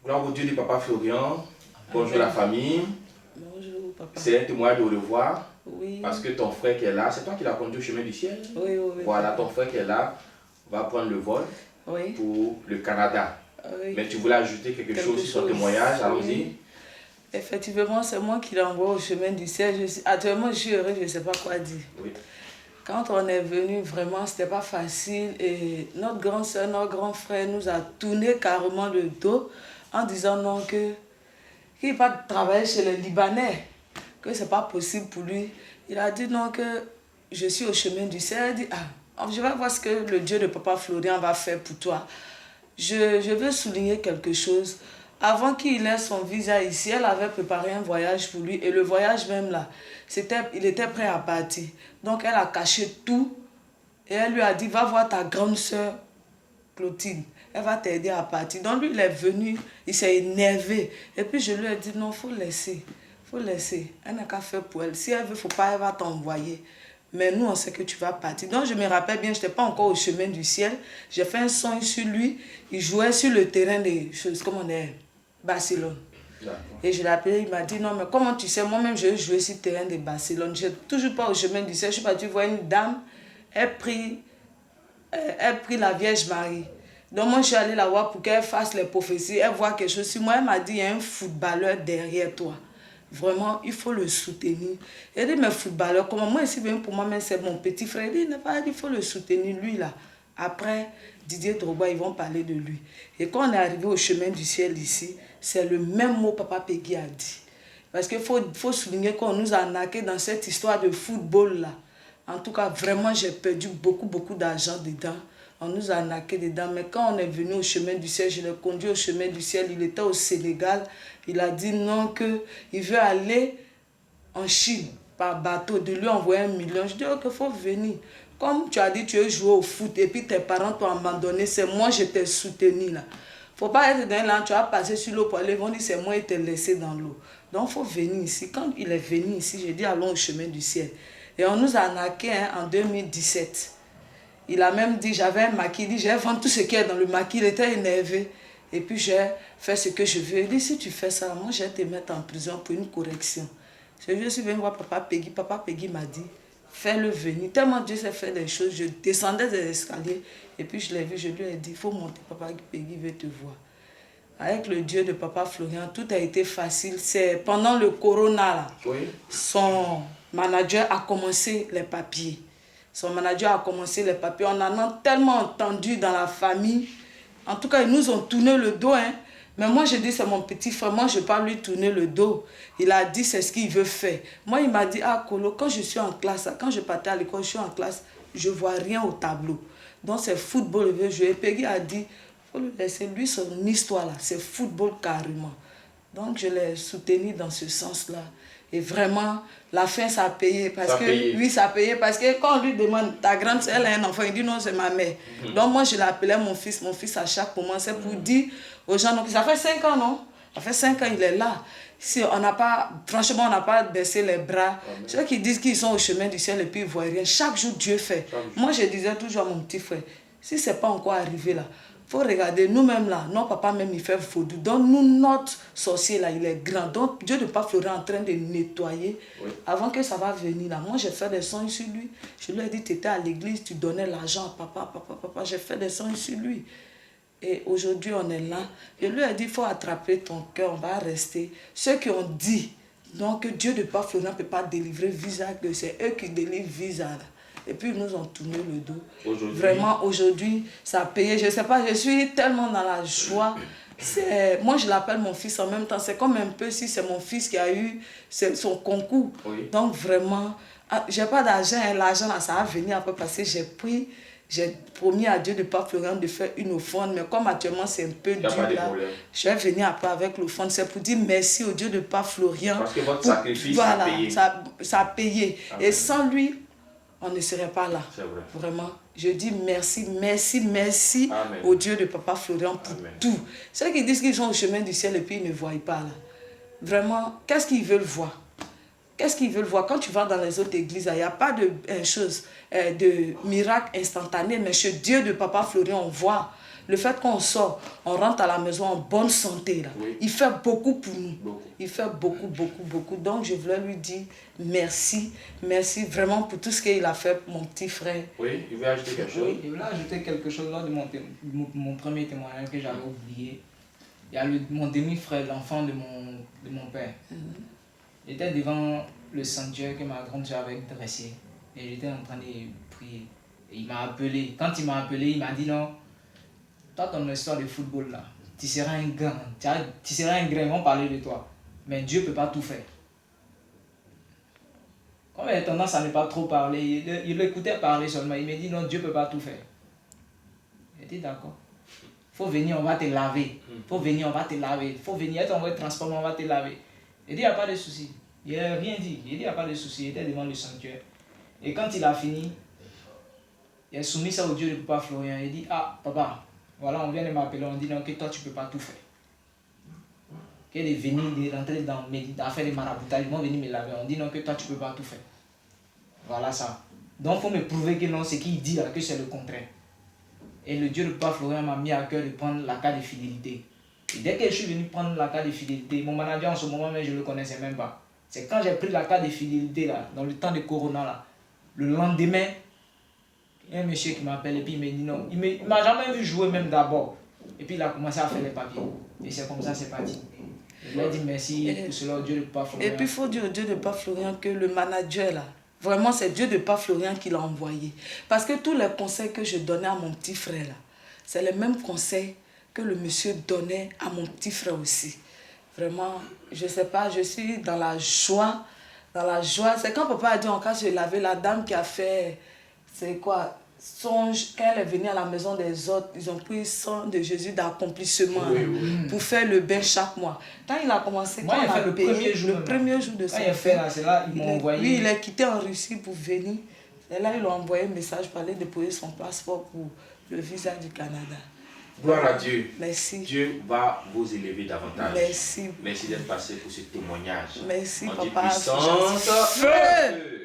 Gloire au Dieu du Papa Florian. Bonjour la famille. Bonjour papa. C'est un témoignage de revoir. Oui. Parce que ton frère qui est là, c'est toi qui l'as conduit au chemin du ciel. Oui, oui. Voilà, papa. ton frère qui est là va prendre le vol pour le Canada. Oui. Mais tu voulais ajouter quelque chose sur son témoignage, allons-y. Oui. Effectivement, c'est moi qui l'envoie au chemin du ciel. Actuellement, je suis heureuse, je ne sais pas quoi dire. Oui. Quand on est venu, vraiment, ce n'était pas facile. Et notre grande soeur, notre grand frère nous a tourné carrément le dos en disant non, qu'il ne va pas travailler chez les Libanais, que ce n'est pas possible pour lui. Il a dit non, que je suis au chemin du ciel. Il a dit, je vais voir ce que le Dieu de Papa Florian va faire pour toi. Je veux souligner quelque chose. Avant qu'il ait son visa ici, elle avait préparé un voyage pour lui. Et le voyage même là, il était prêt à partir. Donc elle a caché tout. Et elle lui a dit, va voir ta grande soeur Clotilde. Elle va t'aider à partir. Donc lui, il est venu, il s'est énervé. Et puis je lui ai dit, non, il faut laisser. Il faut laisser. Elle n'a qu'à faire pour elle. Si elle veut, il ne faut pas, elle va t'envoyer. Mais nous, on sait que tu vas partir. Donc, je me rappelle bien, je n'étais pas encore au chemin du ciel. J'ai fait un son sur lui. Il jouait sur le terrain des choses, comment on est, Barcelone. Et je l'ai appelé, il m'a dit, non, mais comment tu sais, moi-même, je jouais sur le terrain de Barcelone. Je ne suis toujours pas au chemin du ciel. Je suis partie voir une dame, elle prit la Vierge Marie. Donc, moi, je suis allée la voir pour qu'elle fasse les prophéties. Elle voit quelque chose sur moi. Elle m'a dit, il y a un footballeur derrière toi. Vraiment, il faut le soutenir. Elle dit, mais footballeur, comment moi ici, pour moi, même c'est mon petit frère. Il faut le soutenir, lui là. Après, Didier Drogba, ils vont parler de lui. Et quand on est arrivé au chemin du ciel ici, c'est le même mot Papa Peggy a dit. Parce qu'il faut souligner qu'on nous a arnaqué dans cette histoire de football là. En tout cas, vraiment, j'ai perdu beaucoup d'argent dedans. On nous a arnaqué dedans. Mais quand on est venu au chemin du ciel, je l'ai conduit au chemin du ciel. Il était au Sénégal. Il a dit non, qu'il veut aller en Chine par bateau. De lui envoyer 1 million. Je dis, ok, il faut venir. Comme tu as dit, tu veux jouer au foot et puis tes parents t'ont abandonné, c'est moi je t'ai soutenu là. Il ne faut pas être dans là, tu vas passer sur l'eau pour aller, ils vont dire c'est moi qui t'ai laissé dans l'eau. Donc il faut venir ici. Quand il est venu ici, j'ai dit allons au chemin du ciel. Et on nous a arnaqué en 2017. Il a même dit, j'avais un maquis, il dit, je vais vendre tout ce qu'il y a dans le maquis. Il était énervé. Et puis j'ai fait ce que je veux. Il dit, si tu fais ça, moi je vais te mettre en prison pour une correction. Je suis venu voir Papa Peggy. Papa Peggy m'a dit, fais-le venir. Tellement Dieu s'est fait des choses. Je descendais des escaliers. Et puis je l'ai vu, je lui ai dit, il faut monter, Papa Peggy veut te voir. Avec le Dieu de Papa Florian, tout a été facile. C'est pendant le corona, là, son manager a commencé les papiers. Son manager a commencé les papiers. On en a tellement entendu dans la famille. En tout cas, ils nous ont tourné le dos. Hein. Mais moi, je dis, c'est mon petit frère. Moi, je ne vais pas lui tourner le dos. Il a dit, c'est ce qu'il veut faire. Moi, il m'a dit, ah, Kolo, quand je suis en classe, quand je partais à l'école, je suis en classe, je ne vois rien au tableau. Donc, c'est football, il veut jouer. Peggy a dit, il faut le laisser. Lui, son histoire, là, c'est football carrément. Donc, je l'ai soutenu dans ce sens-là. Et vraiment, la fin, ça a payé. Oui, ça a payé. Parce que quand on lui demande, ta grande soeur, elle a un enfant, il dit non, c'est ma mère. Donc moi, je l'appelais mon fils à chaque moment. C'est pour dire aux gens, donc ça fait 5 ans, non? Ça fait 5 ans, il est là. Si on n'a pas, franchement, on n'a pas baissé les bras. Ceux qui disent qu'ils sont au chemin du ciel et puis ils ne voient rien. Chaque jour, Dieu fait. Moi, je disais toujours à mon petit frère, si ce n'est pas encore arrivé là, il faut regarder, nous-mêmes là, notre papa même il fait vaudou. Donc nous, notre sorcier là, il est grand. Donc Dieu de Papa Florian est en train de nettoyer. Avant que ça va venir là. Moi j'ai fait des songes sur lui. Je lui ai dit, tu étais à l'église, tu donnais l'argent à papa. J'ai fait des songes sur lui. Et aujourd'hui on est là. Je lui ai dit, il faut attraper ton cœur, on va rester. Ceux qui ont dit, donc que Dieu de Papa Florian ne peut pas délivrer visa, que c'est eux qui délivrent visa là. Et puis, ils nous ont tourné le dos. Vraiment, aujourd'hui, ça a payé. Je ne sais pas, je suis tellement dans la joie. Moi, je l'appelle mon fils en même temps. C'est comme un peu si c'est mon fils qui a eu son concours. Donc, vraiment, je n'ai pas d'argent. L'argent, ça va venir après parce que j'ai promis à Dieu de Papa Florian de faire une offrande. Mais comme actuellement, c'est un peu dur là, je vais venir après avec l'offrande. C'est pour dire merci au Dieu de Papa Florian. Parce que votre sacrifice a payé. Ça a payé. Amen. Et sans lui, on ne serait pas là. C'est vrai. Vraiment. Je dis merci Amen. Au Dieu de Papa Florian pour Amen. Tout. Ceux qui disent qu'ils sont au chemin du ciel et puis ils ne voient pas là. Vraiment, qu'est-ce qu'ils veulent voir? Qu'est-ce qu'ils veulent voir? Quand tu vas dans les autres églises, il n'y a pas de miracle instantané, mais chez Dieu de Papa Florian, on voit. le fait qu'on sort, on rentre à la maison en bonne santé, là, il fait beaucoup pour nous. Il fait beaucoup. Donc, je voulais lui dire merci. Merci vraiment pour tout ce qu'il a fait pour mon petit frère. Oui, il veut ajouter quelque chose. Oui, il veut ajouter quelque chose lors de mon premier témoignage que j'avais oublié. Il y a mon demi-frère, l'enfant de mon père. Il était devant le sanctuaire que ma grande soeur avait dressé. Et j'étais en train de prier. Et il m'a appelé. Quand il m'a appelé, il m'a dit non, toi, ton histoire de football là, tu seras un grand. Tu seras un grand, ils vont parler de toi. Mais Dieu ne peut pas tout faire. Comme il a tendance à ne pas trop parler, il l'écoutait parler seulement. Il m'a dit non, Dieu ne peut pas tout faire. J'ai dit d'accord. Faut venir, on va te laver. Faut venir, on va te laver. Faut venir, on va te transformer, on va te laver. Il dit, il n'y a pas de souci. Il n'a rien dit. Il dit, il n'y a pas de souci. Il était devant le sanctuaire. Et quand il a fini, il a soumis ça au Dieu de Papa Florian. Il dit, ah, papa, voilà, on vient de m'appeler. On dit, non, que toi, tu ne peux pas tout faire. Qu'il est venu, il est rentré dans faire des maraboutages. Ils vont venir me laver. On dit, non, que toi, tu ne peux pas tout faire. Voilà ça. Donc, il faut me prouver que non, ce qu'il dit là, que c'est le contraire. Et le Dieu de Papa Florian m'a mis à cœur de prendre la carte de fidélité. Et dès que je suis venu prendre la carte de fidélité, mon manager en ce moment, mais je ne le connaissais même pas. C'est quand j'ai pris la carte de fidélité, là, dans le temps de Corona, là, le lendemain, il y a un monsieur qui m'appelle et puis il me dit non. Il ne m'a jamais vu jouer même d'abord. Et puis il a commencé à faire les papiers. Et c'est comme ça, c'est parti. Je lui ai dit merci pour cela au Dieu de Papa Florian. Et puis il faut dire au Dieu de Papa Florian que le manager, là, vraiment c'est Dieu de Papa Florian qui l'a envoyé. Parce que tous les conseils que je donnais à mon petit frère, là, c'est les mêmes conseils que le monsieur donnait à mon petit frère aussi. Vraiment, je ne sais pas, je suis dans la joie. Dans la joie. C'est quand papa a dit en cas je l'avais, la dame qui a fait, c'est quoi, songe, quand elle est venue à la maison des autres, ils ont pris sang de Jésus d'accomplissement pour faire le bain chaque mois. Quand il a commencé, moi, quand on a fait payé le premier jour de son fait là, c'est là, ils m'ont envoyé. Oui, il est quitté en Russie pour venir. Et là, ils lui ont envoyé un message pour aller déposer son passeport pour le visa du Canada. Gloire à Dieu. Merci. Dieu va vous élever davantage. Merci. Merci d'être passé pour ce témoignage. Merci, on papa. Dit puissance, feu.